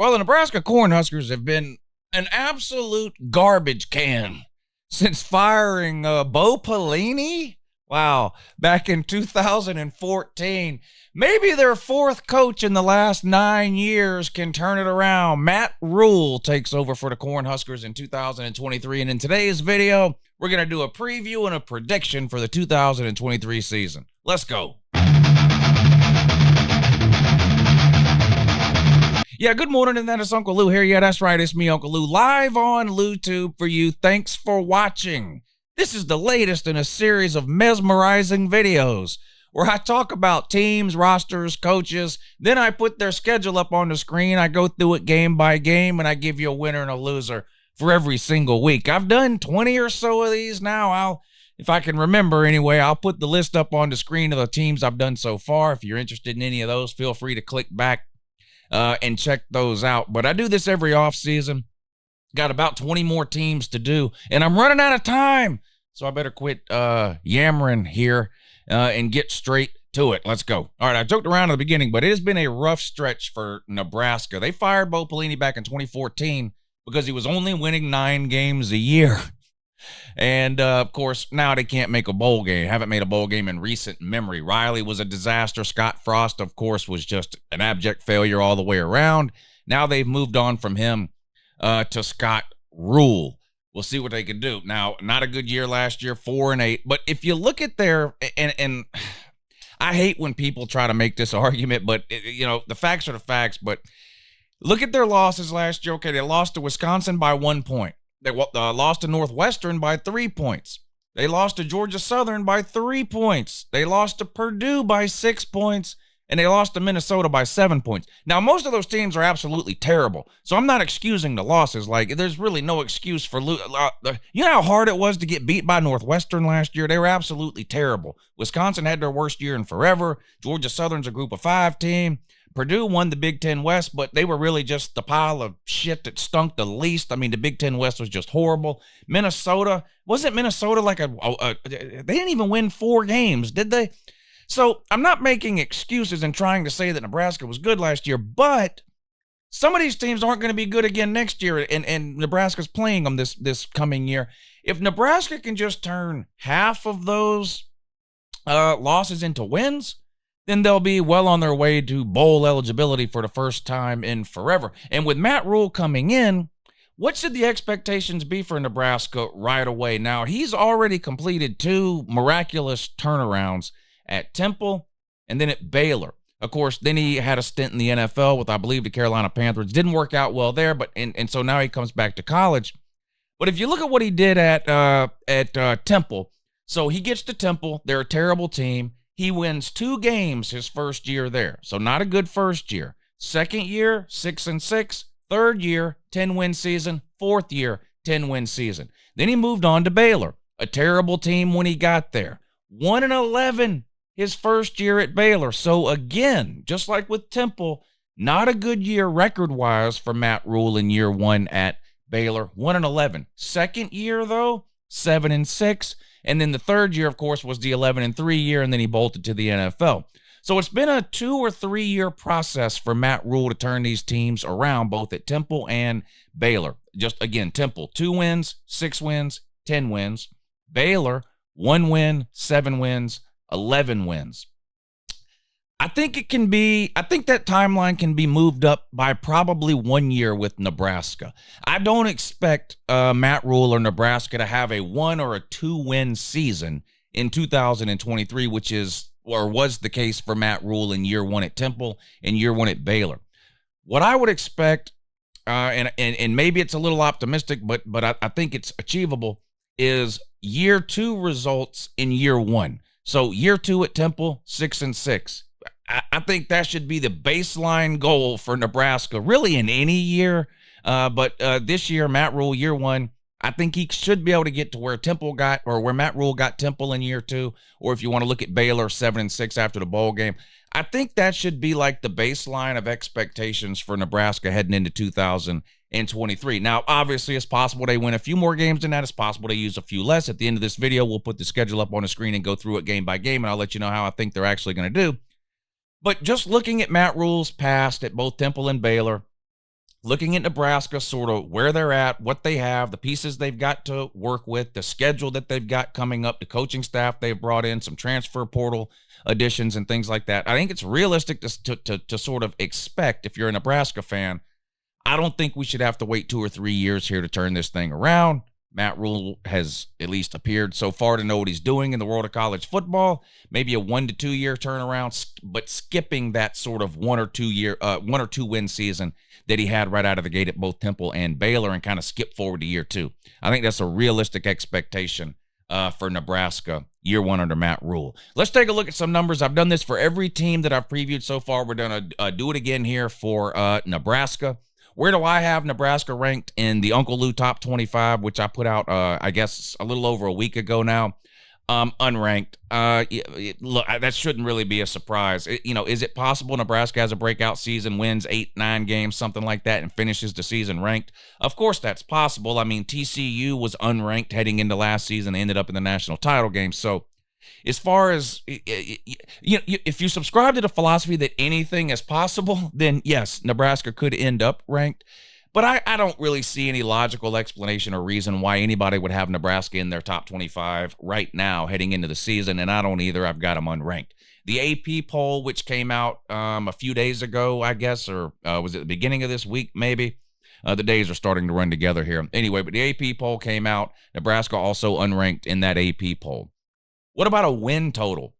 Well, the Nebraska Cornhuskers have been an absolute garbage can since firing Bo Pelini. Wow, back in 2014. Maybe their fourth coach in the last 9 years can turn it around. Matt Rule takes over for the Cornhuskers in 2023. And in today's video, we're going to do a preview and a prediction for the 2023 season. Let's go. Yeah, good morning, and that is Uncle Lou here. Yeah, that's right, it's me, Uncle Lou, live on LouTube for you. Thanks for watching. This is the latest in a series of mesmerizing videos where I talk about teams, rosters, coaches, then I put their schedule up on the screen, I go through it game by game, and I give you a winner and a loser for every single week. I've done 20 or so of these now. If I can remember anyway, I'll put the list up on the screen of the teams I've done so far. If you're interested in any of those, feel free to click back and check those out. But I do this every off season. Got about 20 more teams to do, and I'm running out of time, so I better quit yammering here and get straight to it. Let's go. All right, I joked around at the beginning, but it has been a rough stretch for Nebraska. They fired Bo Pelini back in 2014 because he was only winning 9 games a year. And, of course, now they can't make a bowl game. Haven't made a bowl game in recent memory. Riley was a disaster. Scott Frost, of course, was just an abject failure all the way around. Now they've moved on from him to Scott Rule. We'll see what they can do. Now, not a good year last year, 4-8. But if you look at their and I hate when people try to make this argument, but, you know, the facts are the facts. But look at their losses last year. Okay, they lost to Wisconsin by 1 point. They lost to Northwestern by 3 points. They lost to Georgia Southern by 3 points. They lost to Purdue by 6 points. And they lost to Minnesota by 7 points. Now, most of those teams are absolutely terrible. So I'm not excusing the losses. Like, there's really no excuse for you know how hard it was to get beat by Northwestern last year? They were absolutely terrible. Wisconsin had their worst year in forever. Georgia Southern's a group of 5 team. Purdue won the Big Ten West, but they were really just the pile of shit that stunk the least. I mean, the Big Ten West was just horrible. Minnesota, wasn't Minnesota like they didn't even win 4 games, did they? So I'm not making excuses and trying to say that Nebraska was good last year, but some of these teams aren't going to be good again next year, and Nebraska's playing them this coming year. If Nebraska can just turn half of those losses into wins, then they'll be well on their way to bowl eligibility for the first time in forever. And with Matt Rule coming in, what should the expectations be for Nebraska right away? Now, he's already completed 2 miraculous turnarounds at Temple and then at Baylor. Of course, then he had a stint in the NFL with, I believe, the Carolina Panthers. Didn't work out well there, but and so now he comes back to college. But if you look at what he did at Temple, so he gets to Temple. They're a terrible team. He wins 2 games his first year there. So not a good first year. Second year, 6-6. Third year, 10-win season. Fourth year, 10-win season. Then he moved on to Baylor, a terrible team when he got there. 1-11 his first year at Baylor. So again, just like with Temple, not a good year record-wise for Matt Rule in year 1 at Baylor. 1-11. Second year, though, 7-6. And then the third year, of course, was the 11-3 year, and then he bolted to the NFL. So it's been a 2 or 3 year process for Matt Rule to turn these teams around, both at Temple and Baylor. Just, again, Temple, 2 wins, 6 wins, 10 wins. Baylor, 1 win, 7 wins, 11 wins. I think that timeline can be moved up by probably 1 year with Nebraska. I don't expect Matt Rule or Nebraska to have a 1 or a 2-win season in 2023, which is or was the case for Matt Rule in year 1 at Temple and year 1 at Baylor. What I would expect, and maybe it's a little optimistic, but I think it's achievable, is year 2 results in year 1. So year 2 at Temple, 6-6. I think that should be the baseline goal for Nebraska, really in any year. But this year, Matt Rule, year 1, I think he should be able to get to where Temple got, or where Matt Rule got Temple in year 2, or if you want to look at Baylor, 7-6 after the bowl game. I think that should be like the baseline of expectations for Nebraska heading into 2023. Now, obviously, it's possible they win a few more games than that. It's possible they use a few less. At the end of this video, we'll put the schedule up on the screen and go through it game by game, and I'll let you know how I think they're actually going to do. But just looking at Matt Rule's past at both Temple and Baylor, looking at Nebraska, sort of where they're at, what they have, the pieces they've got to work with, the schedule that they've got coming up, the coaching staff they've brought in, some transfer portal additions and things like that. I think it's realistic to sort of expect, if you're a Nebraska fan, I don't think we should have to wait 2 or 3 years here to turn this thing around. Matt Rule has at least appeared so far to know what he's doing in the world of college football. Maybe a 1 to 2 year turnaround, but skipping that sort of 1 or 2 win season that he had right out of the gate at both Temple and Baylor, and kind of skip forward to year 2. I think that's a realistic expectation for Nebraska year 1 under Matt Rule. Let's take a look at some numbers. I've done this for every team that I've previewed so far. We're going to do it again here for Nebraska. Where do I have Nebraska ranked in the Uncle Lou Top 25, which I put out, I guess, a little over a week ago now? Unranked. Look, that shouldn't really be a surprise. Is it possible Nebraska has a breakout season, wins 8-9 games, something like that, and finishes the season ranked? Of course that's possible. I mean, TCU was unranked heading into last season. They ended up in the national title game. So as far as, if you subscribe to the philosophy that anything is possible, then yes, Nebraska could end up ranked. But I don't really see any logical explanation or reason why anybody would have Nebraska in their top 25 right now heading into the season, and I don't either. I've got them unranked. The AP poll, which came out a few days ago, I guess, or was it the beginning of this week, maybe? The days are starting to run together here. Anyway, but the AP poll came out. Nebraska also unranked in that AP poll. What about a win total?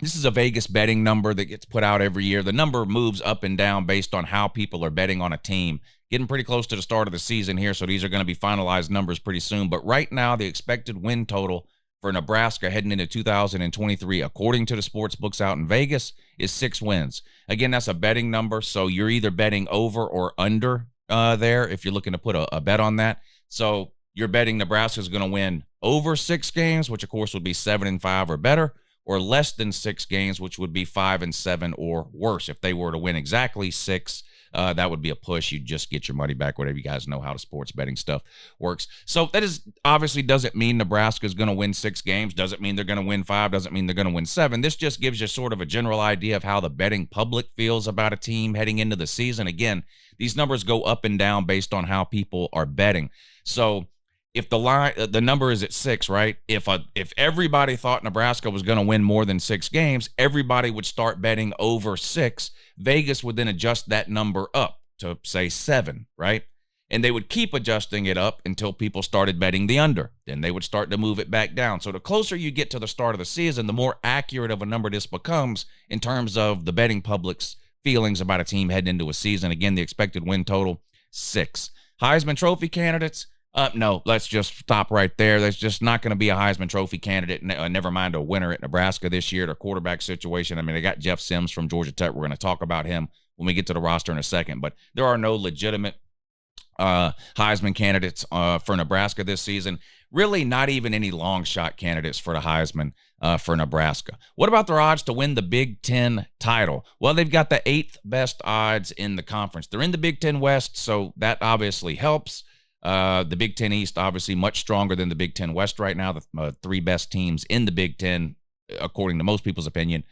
This is a Vegas betting number that gets put out every year. The number moves up and down based on how people are betting on a team. Getting pretty close to the start of the season here, so these are going to be finalized numbers pretty soon. But right now, the expected win total for Nebraska heading into 2023, according to the sports books out in Vegas, is 6 wins. Again, that's a betting number, so you're either betting over or under there if you're looking to put a bet on that. So you're betting Nebraska is going to win over 6 games, which of course would be 7-5 or better, or less than 6 games, which would be 5-7 or worse. If they were to win exactly 6, that would be a push. You'd just get your money back, whatever. You guys know how the sports betting stuff works. So that is obviously doesn't mean Nebraska is going to win 6 games. Doesn't mean they're going to win 5. Doesn't mean they're going to win 7. This just gives you sort of a general idea of how the betting public feels about a team heading into the season. Again, these numbers go up and down based on how people are betting. So if the number is at 6, right? If everybody thought Nebraska was going to win more than 6 games, everybody would start betting over 6. Vegas would then adjust that number up to, say, 7, right? And they would keep adjusting it up until people started betting the under. Then they would start to move it back down. So the closer you get to the start of the season, the more accurate of a number this becomes in terms of the betting public's feelings about a team heading into a season. Again, the expected win total, 6. Heisman Trophy candidates, no, let's just stop right there. There's just not going to be a Heisman Trophy candidate, never mind a winner at Nebraska this year. Their quarterback situation, I mean, they got Jeff Sims from Georgia Tech. We're going to talk about him when we get to the roster in a second. But there are no legitimate Heisman candidates for Nebraska this season. Really not even any long shot candidates for the Heisman for Nebraska. What about their odds to win the Big Ten title? Well, they've got the 8th best odds in the conference. They're in the Big Ten West, so that obviously helps. The Big Ten East, obviously much stronger than the Big Ten West right now. The 3 best teams in the Big Ten, according to most people's opinion,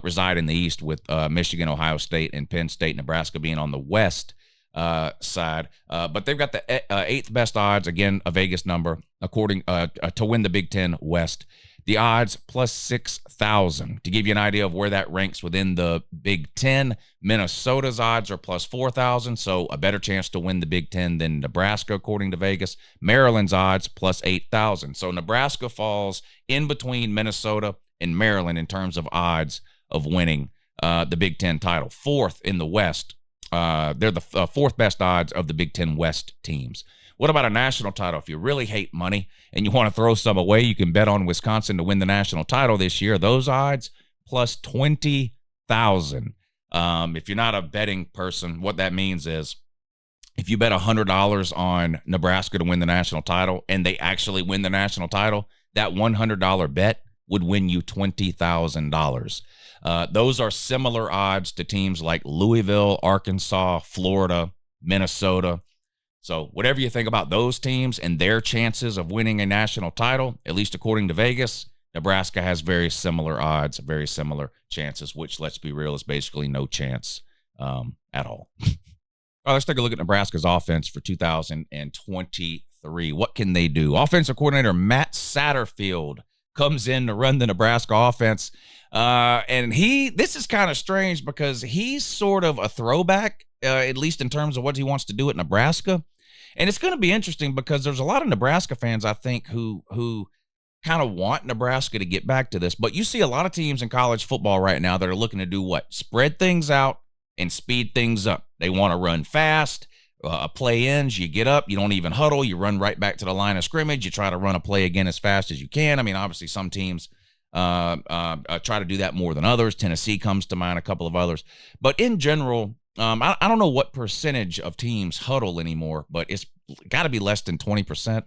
reside in the East, with Michigan, Ohio State, and Penn State, Nebraska being on the West side. But they've got the 8th best odds, again, a Vegas number, according to win the Big Ten West. The odds plus 6,000. To give you an idea of where that ranks within the Big Ten, Minnesota's odds are plus 4,000, so a better chance to win the Big Ten than Nebraska, according to Vegas. Maryland's odds plus 8,000. So Nebraska falls in between Minnesota and Maryland in terms of odds of winning the Big Ten title. 4th in the West. They're the 4th best odds of the Big Ten West teams. What about a national title? If you really hate money and you want to throw some away, you can bet on Wisconsin to win the national title this year. Those odds plus 20,000. If you're not a betting person, what that means is if you bet $100 on Nebraska to win the national title and they actually win the national title, that $100 bet would win you $20,000. Those are similar odds to teams like Louisville, Arkansas, Florida, Minnesota. So whatever you think about those teams and their chances of winning a national title, at least according to Vegas, Nebraska has very similar odds, very similar chances, which, let's be real, is basically no chance at all. All right, let's take a look at Nebraska's offense for 2023. What can they do? Offensive coordinator Matt Satterfield comes in to run the Nebraska offense. And this is kind of strange because he's sort of a throwback, at least in terms of what he wants to do at Nebraska. And it's going to be interesting because there's a lot of Nebraska fans, I think, who kind of want Nebraska to get back to this. But you see a lot of teams in college football right now that are looking to do what? Spread things out and speed things up. They want to run fast. A play ends, you get up, you don't even huddle, you run right back to the line of scrimmage, you try to run a play again as fast as you can. I mean, obviously some teams try to do that more than others. Tennessee comes to mind, a couple of others. But in general, I don't know what percentage of teams huddle anymore, but it's got to be less than 20%.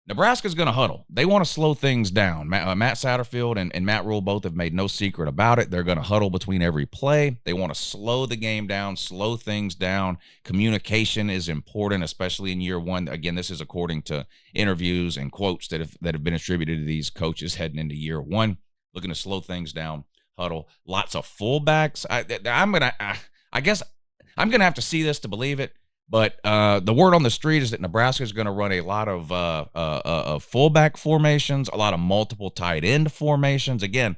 Nebraska's going to huddle. They want to slow things down. Matt Satterfield and Matt Rule both have made no secret about it. They're going to huddle between every play. They want to slow the game down, slow things down. Communication is important, especially in year one. Again, this is according to interviews and quotes that have been attributed to these coaches heading into year one. Looking to slow things down, huddle. Lots of fullbacks. I guess I'm gonna have to see this to believe it. But the word on the street is that Nebraska is going to run a lot of fullback formations, a lot of multiple tight end formations. Again,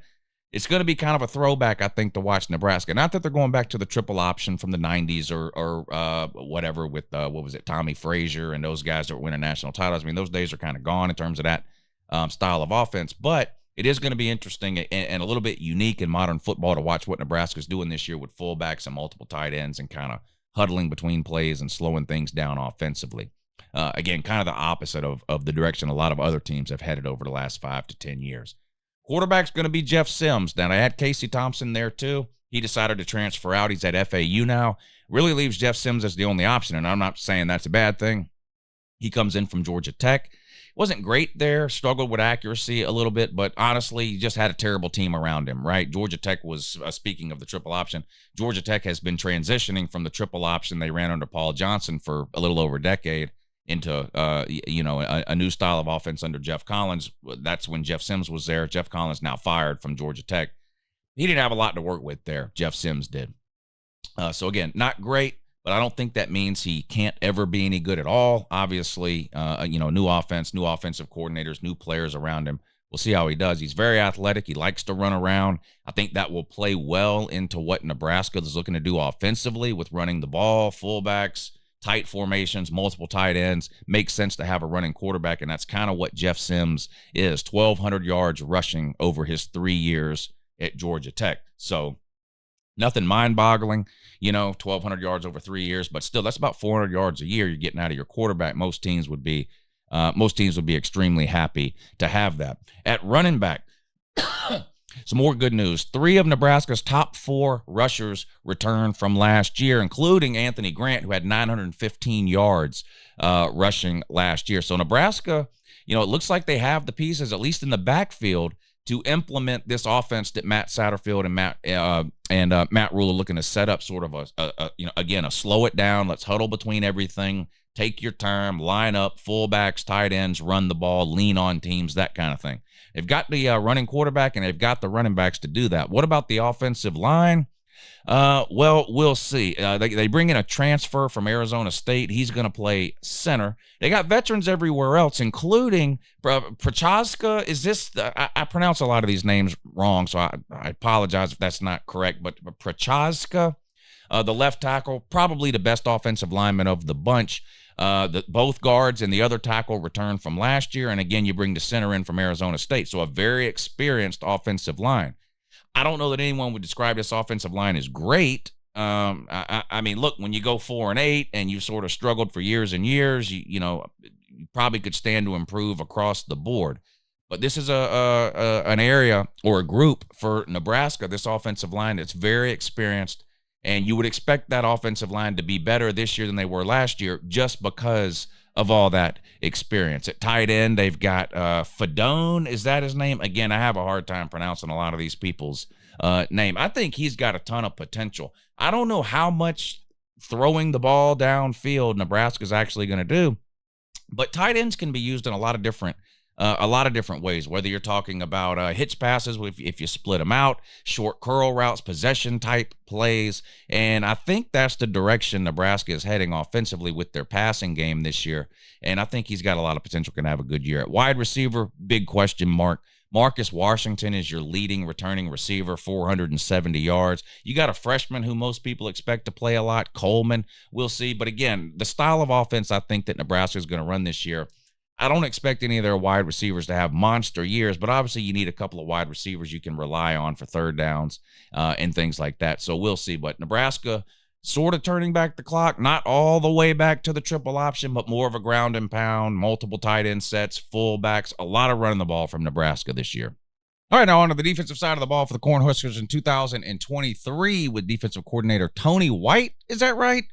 it's going to be kind of a throwback, I think, to watch Nebraska. Not that they're going back to the triple option from the 90s or whatever with, Tommy Frazier and those guys that were winning national titles. I mean, those days are kind of gone in terms of that style of offense. But it is going to be interesting and a little bit unique in modern football to watch what Nebraska's doing this year with fullbacks and multiple tight ends and kind of huddling between plays and slowing things down offensively. Again, kind of the opposite of the direction a lot of other teams have headed over the last 5 to 10 years. Quarterback's going to be Jeff Sims. Now, I had Casey Thompson there too. He decided to transfer out. He's at FAU now. Really leaves Jeff Sims as the only option, and I'm not saying that's a bad thing. He comes in from Georgia Tech. Wasn't great there, struggled with accuracy a little bit, but honestly, he just had a terrible team around him, right? Georgia Tech was, speaking of the triple option, Georgia Tech has been transitioning from the triple option they ran under Paul Johnson for a little over a decade into, a new style of offense under Jeff Collins. That's when Jeff Sims was there. Jeff Collins now fired from Georgia Tech. He didn't have a lot to work with there. Jeff Sims did. So again, not great. But I don't think that means he can't ever be any good at all. Obviously, new offense, new offensive coordinators, new players around him. We'll see how he does. He's very athletic. He likes to run around. I think that will play well into what Nebraska is looking to do offensively with running the ball, fullbacks, tight formations, multiple tight ends. Makes sense to have a running quarterback, and that's kind of what Jeff Sims is. 1,200 yards rushing over his 3 years at Georgia Tech. So nothing mind-boggling, 1,200 yards over 3 years, but still, that's about 400 yards a year you're getting out of your quarterback. Most teams would be extremely happy to have that. At running back, some more good news. 3 of Nebraska's top 4 rushers returned from last year, including Anthony Grant, who had 915 yards rushing last year. So Nebraska, it looks like they have the pieces, at least in the backfield, to implement this offense that Matt Satterfield and Matt Rule are looking to set up, sort of a slow it down. Let's huddle between everything. Take your time, line up, fullbacks, tight ends, run the ball, lean on teams, that kind of thing. They've got the running quarterback and they've got the running backs to do that. What about the offensive line? Well, we'll see. They bring in a transfer from Arizona State. He's going to play center. They got veterans everywhere else, including Prochaska. I pronounce a lot of these names wrong, so I apologize if that's not correct, but Prochaska, the left tackle, probably the best offensive lineman of the bunch. Both guards and the other tackle returned from last year, and again, you bring the center in from Arizona State, so a very experienced offensive line. I don't know that anyone would describe this offensive line as great. I mean, look, when you go 4-8 and you sort of struggled for years and years, you probably could stand to improve across the board. But this is an area or a group for Nebraska, this offensive line that's very experienced, and you would expect that offensive line to be better this year than they were last year just because of all that experience. At tight end, they've got Fedone. Is that his name? Again, I have a hard time pronouncing a lot of these people's name. I think he's got a ton of potential. I don't know how much throwing the ball downfield Nebraska's actually going to do, but tight ends can be used in a lot of different a lot of different ways, whether you're talking about hitch passes, if you split them out, short curl routes, possession type plays. And I think that's the direction Nebraska is heading offensively with their passing game this year. And I think he's got a lot of potential, can have a good year. At wide receiver, big question mark. Marcus Washington is your leading returning receiver, 470 yards. You got a freshman who most people expect to play a lot, Coleman. We'll see. But again, the style of offense I think that Nebraska is going to run this year, I don't expect any of their wide receivers to have monster years, but obviously you need a couple of wide receivers you can rely on for third downs and things like that. So we'll see. But Nebraska sort of turning back the clock, not all the way back to the triple option, but more of a ground and pound, multiple tight end sets, fullbacks, a lot of running the ball from Nebraska this year. All right, now on to the defensive side of the ball for the Cornhuskers in 2023 with defensive coordinator Tony White. Is that right?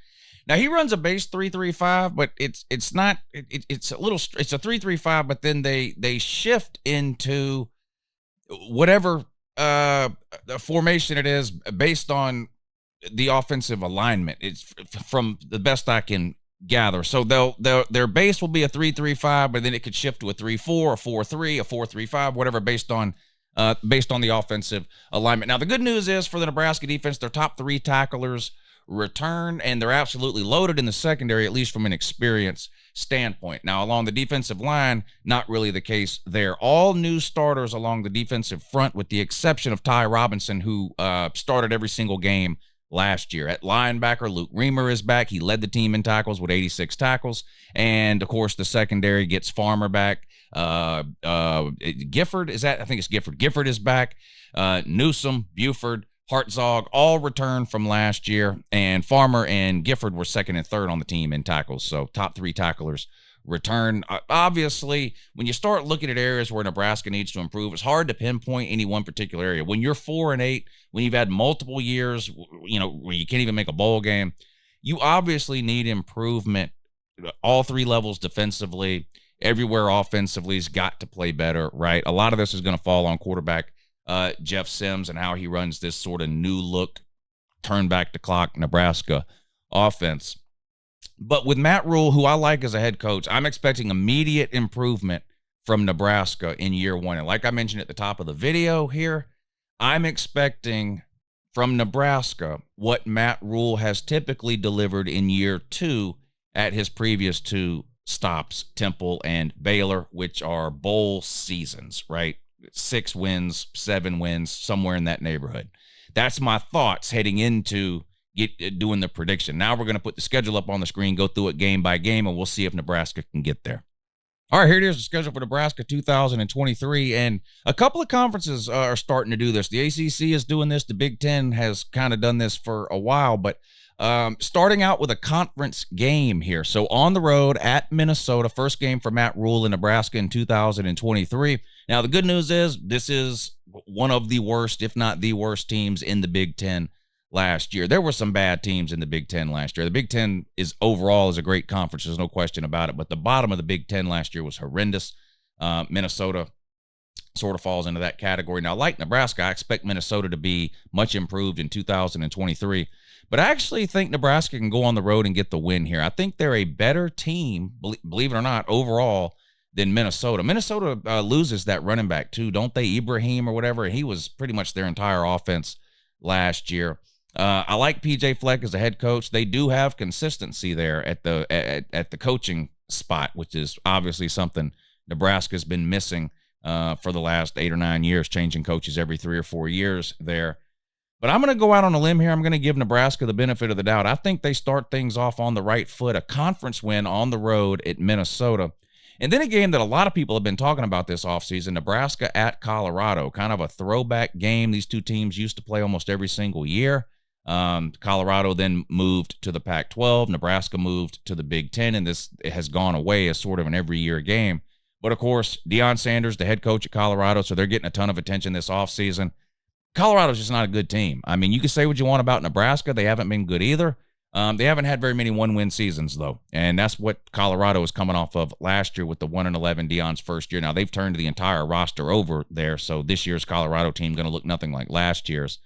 Now he runs a base 3-3-5, but it's a 3-3-5, but then they shift into whatever formation it is based on the offensive alignment. It's from the best I can gather. So their base will be a 3-3-5, but then it could shift to a 3-4, a 4-3, a 4-3-5, whatever based on the offensive alignment. Now the good news is for the Nebraska defense, their top 3 tacklers return, and they're absolutely loaded in the secondary, at least from an experience standpoint. Now, along the defensive line, not really the case there. All new starters along the defensive front, with the exception of Ty Robinson, who started every single game last year. At linebacker, Luke Reamer is back. He led the team in tackles with 86 tackles. And, of course, the secondary gets Farmer back. Gifford, I think it's Gifford. Gifford is back. Newsom, Buford, Hartzog all returned from last year, and Farmer and Gifford were second and third on the team in tackles. So top 3 tacklers return. Obviously, when you start looking at areas where Nebraska needs to improve, it's hard to pinpoint any one particular area. When you're 4-8, when you've had multiple years, where you can't even make a bowl game, you obviously need improvement. All 3 levels defensively, everywhere offensively has got to play better, right? A lot of this is going to fall on quarterback Jeff Sims and how he runs this sort of new look, turn back the clock Nebraska offense. But with Matt Rule, who I like as a head coach, I'm expecting immediate improvement from Nebraska in year 1. And like I mentioned at the top of the video here, I'm expecting from Nebraska what Matt Rule has typically delivered in year 2 at his previous 2 stops, Temple and Baylor, which are bowl seasons, right? 6 wins, 7 wins, somewhere in that neighborhood. That's my thoughts heading into doing the prediction. Now we're going to put the schedule up on the screen, go through it game by game, and we'll see if Nebraska can get there. All right, here it is, the schedule for Nebraska 2023, and a couple of conferences are starting to do this. The ACC is doing this. The Big Ten has kind of done this for a while, but starting out with a conference game here. So on the road at Minnesota, first game for Matt Rule in Nebraska in 2023. Now, the good news is this is one of the worst, if not the worst teams in the Big Ten last year. There were some bad teams in the Big Ten last year. The Big Ten is overall is a great conference. There's no question about it. But the bottom of the Big Ten last year was horrendous. Minnesota sort of falls into that category. Now, like Nebraska, I expect Minnesota to be much improved in 2023. But I actually think Nebraska can go on the road and get the win here. I think they're a better team, believe it or not, overall than Minnesota. Minnesota loses that running back too, don't they? Ibrahim or whatever. He was pretty much their entire offense last year. I like PJ Fleck as a head coach. They do have consistency there at the coaching spot, which is obviously something Nebraska's been missing for the last 8 or 9 years, changing coaches every 3 or 4 years there. But I'm going to go out on a limb here. I'm going to give Nebraska the benefit of the doubt. I think they start things off on the right foot, a conference win on the road at Minnesota. And then a game that a lot of people have been talking about this offseason, Nebraska at Colorado, kind of a throwback game. These 2 teams used to play almost every single year. Colorado then moved to the Pac-12. Nebraska moved to the Big Ten, and this has gone away as sort of an every-year game. But, of course, Deion Sanders, the head coach at Colorado, so they're getting a ton of attention this offseason. Colorado's just not a good team. I mean, you can say what you want about Nebraska. They haven't been good either. They haven't had very many one-win seasons, though, and that's what Colorado is coming off of last year with the 1-11 Deion's first year. Now, they've turned the entire roster over there, so this year's Colorado team going to look nothing like last year's.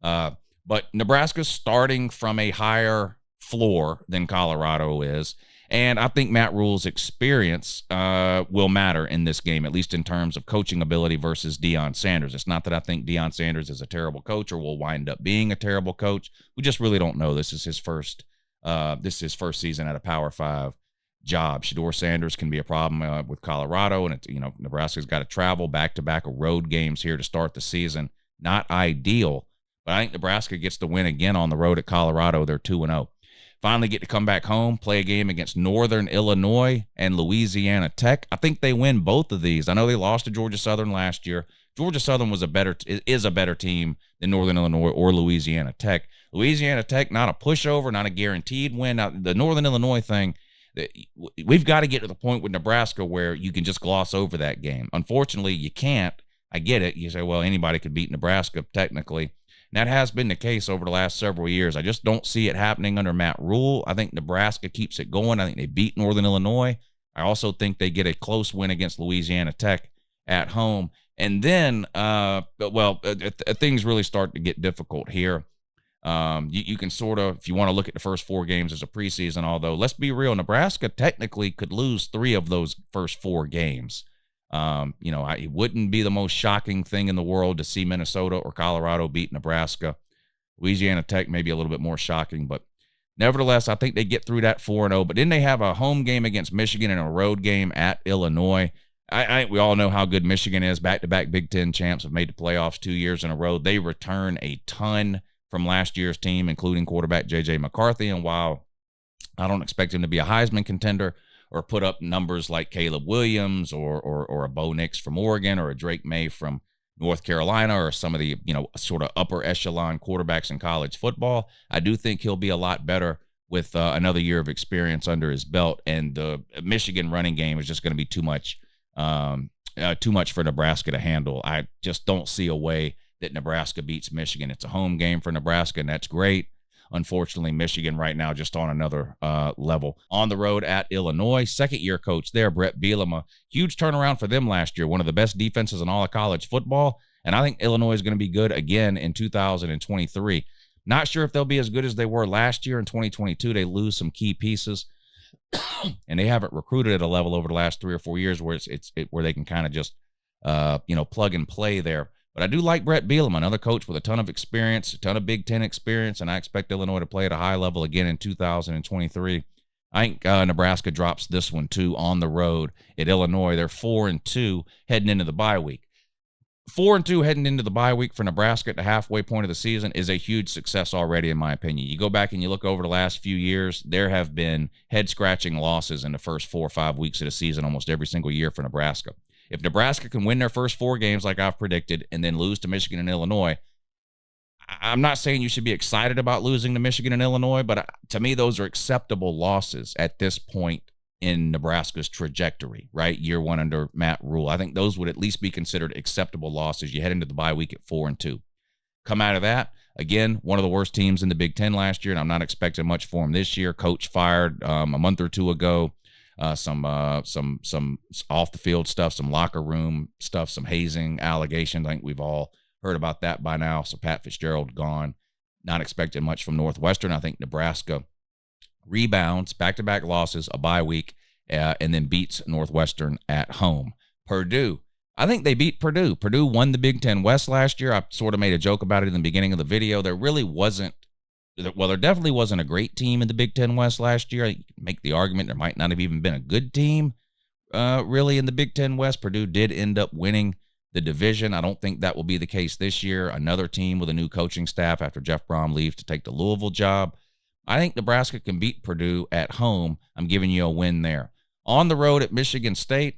But Nebraska's starting from a higher floor than Colorado is, And I think Matt Rule's experience will matter in this game, at least in terms of coaching ability versus Deion Sanders. It's not that I think Deion Sanders is a terrible coach or will wind up being a terrible coach. We just really don't know. This is his first season at a Power 5 job. Shedeur Sanders can be a problem with Colorado, and Nebraska's got to travel back-to-back road games here to start the season. Not ideal, but I think Nebraska gets the win again on the road at Colorado. They're 2-0. Finally get to come back home, play a game against Northern Illinois and Louisiana Tech. I think they win both of these. I know they lost to Georgia Southern last year. Georgia Southern is a better team than Northern Illinois or Louisiana Tech. Louisiana Tech, not a pushover, not a guaranteed win. Now, the Northern Illinois thing, we've got to get to the point with Nebraska where you can just gloss over that game. Unfortunately, you can't. I get it. You say, well, anybody could beat Nebraska technically. And that has been the case over the last several years. I just don't see it happening under Matt Rule. I think Nebraska keeps it going. I think they beat Northern Illinois. I also think they get a close win against Louisiana Tech at home. And then, things really start to get difficult here. You can sort of, if you want to look at the first 4 games as a preseason, although let's be real, Nebraska technically could lose 3 of those first 4 games. It wouldn't be the most shocking thing in the world to see Minnesota or Colorado beat Nebraska. Louisiana Tech may be a little bit more shocking, but nevertheless, I think they get through that 4-0. But then they have a home game against Michigan and a road game at Illinois. We all know how good Michigan is. Back-to-back Big Ten champs, have made the playoffs 2 years in a row. They return a ton from last year's team, including quarterback J.J. McCarthy. And while I don't expect him to be a Heisman contender or put up numbers like Caleb Williams or a Bo Nix from Oregon or a Drake May from North Carolina or some of the, sort of upper echelon quarterbacks in college football, I do think he'll be a lot better with another year of experience under his belt. And the Michigan running game is just going to be too much for Nebraska to handle. I just don't see a way that Nebraska beats Michigan. It's a home game for Nebraska, and that's great. Unfortunately, Michigan right now just on another level. On the road at Illinois, second-year coach there, Brett Bielema. Huge turnaround for them last year. One of the best defenses in all of college football. And I think Illinois is going to be good again in 2023. Not sure if they'll be as good as they were last year in 2022. They lose some key pieces. And they haven't recruited at a level over the last 3 or 4 years where where they can kind of just plug and play there. But I do like Brett Bielema, another coach with a ton of experience, a ton of Big Ten experience, and I expect Illinois to play at a high level again in 2023. I think Nebraska drops this one, too, on the road at Illinois. They're 4-2 heading into the bye week. 4-2 heading into the bye week for Nebraska at the halfway point of the season is a huge success already, in my opinion. You go back and you look over the last few years, there have been head-scratching losses in the first 4 or 5 weeks of the season almost every single year for Nebraska. If Nebraska can win their first 4 games like I've predicted and then lose to Michigan and Illinois, I'm not saying you should be excited about losing to Michigan and Illinois, but to me, those are acceptable losses at this point in Nebraska's trajectory, right? Year 1 under Matt Rule. I think those would at least be considered acceptable losses. You head into the bye week at 4-2. Come out of that, again, one of the worst teams in the Big Ten last year, and I'm not expecting much for them this year. Coach fired a month or 2 ago. Some off the field stuff, some locker room stuff, some hazing allegations. I think we've all heard about that by now. So Pat Fitzgerald gone. Not expecting much from Northwestern. I think Nebraska rebounds, back-to-back losses, a bye week, and then beats Northwestern at home. Purdue. I think they beat Purdue. Purdue won the Big Ten West last year. I sort of made a joke about it in the beginning of the video. There definitely wasn't a great team in the Big Ten West last year. You can make the argument there might not have even been a good team really in the Big Ten West. Purdue did end up winning the division. I don't think that will be the case this year. Another team with a new coaching staff after Jeff Brom leaves to take the Louisville job. I think Nebraska can beat Purdue at home. I'm giving you a win there. On the road at Michigan State,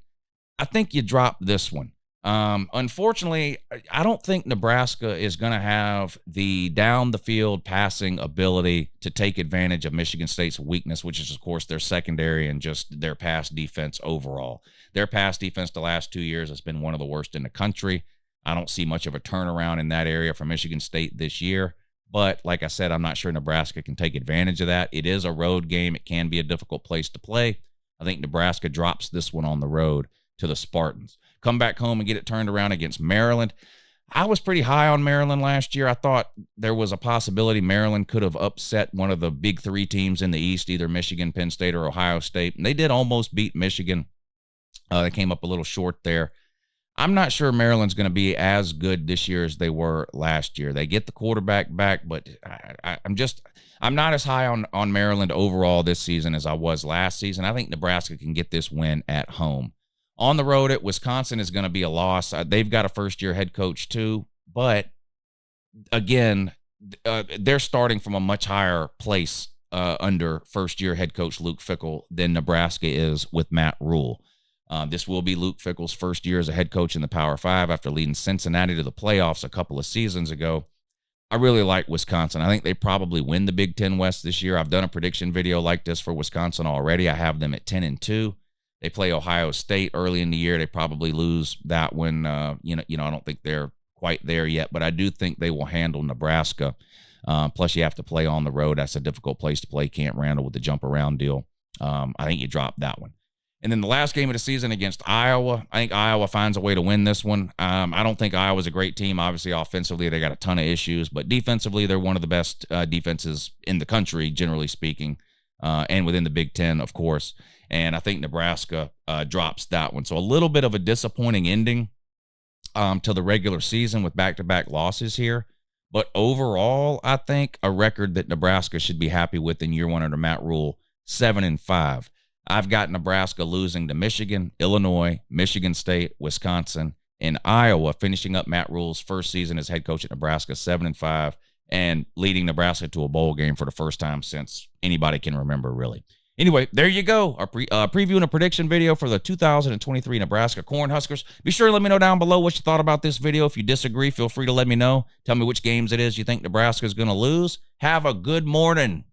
I think you drop this one. Unfortunately, I don't think Nebraska is going to have the down-the-field passing ability to take advantage of Michigan State's weakness, which is, of course, their secondary and just their pass defense overall. Their pass defense the last 2 years has been one of the worst in the country. I don't see much of a turnaround in that area for Michigan State this year. But like I said, I'm not sure Nebraska can take advantage of that. It is a road game. It can be a difficult place to play. I think Nebraska drops this one on the road to the Spartans. Come back home and get it turned around against Maryland. I was pretty high on Maryland last year. I thought there was a possibility Maryland could have upset one of the big three teams in the East, either Michigan, Penn State, or Ohio State. And they did almost beat Michigan. They came up a little short there. I'm not sure Maryland's going to be as good this year as they were last year. They get the quarterback back, but I'm not as high on Maryland overall this season as I was last season. I think Nebraska can get this win at home. On the road at Wisconsin is going to be a loss. They've got a first-year head coach too, but again, they're starting from a much higher place under first-year head coach Luke Fickell than Nebraska is with Matt Rule. This will be Luke Fickell's first year as a head coach in the Power 5 after leading Cincinnati to the playoffs a couple of seasons ago. I really like Wisconsin. I think they probably win the Big Ten West this year. I've done a prediction video like this for Wisconsin already. I have them at 10-2. They play Ohio State early in the year. They probably lose that one. I don't think they're quite there yet, but I do think they will handle Nebraska. Plus, you have to play on the road. That's a difficult place to play Camp Randall with the jump around deal. I think you drop that one. And then the last game of the season against Iowa, I think Iowa finds a way to win this one. I don't think Iowa's a great team. Obviously, offensively, they got a ton of issues, but defensively, they're one of the best defenses in the country, generally speaking, and within the Big Ten, of course. And I think Nebraska drops that one. So a little bit of a disappointing ending to the regular season with back-to-back losses here. But overall, I think a record that Nebraska should be happy with in year one under Matt Rule, 7-5. I've got Nebraska losing to Michigan, Illinois, Michigan State, Wisconsin, and Iowa, finishing up Matt Rule's first season as head coach at Nebraska, 7-5, and leading Nebraska to a bowl game for the first time since anybody can remember, really. Anyway, there you go. Our preview and a prediction video for the 2023 Nebraska Cornhuskers. Be sure to let me know down below what you thought about this video. If you disagree, feel free to let me know. Tell me which games it is you think Nebraska is going to lose. Have a good morning.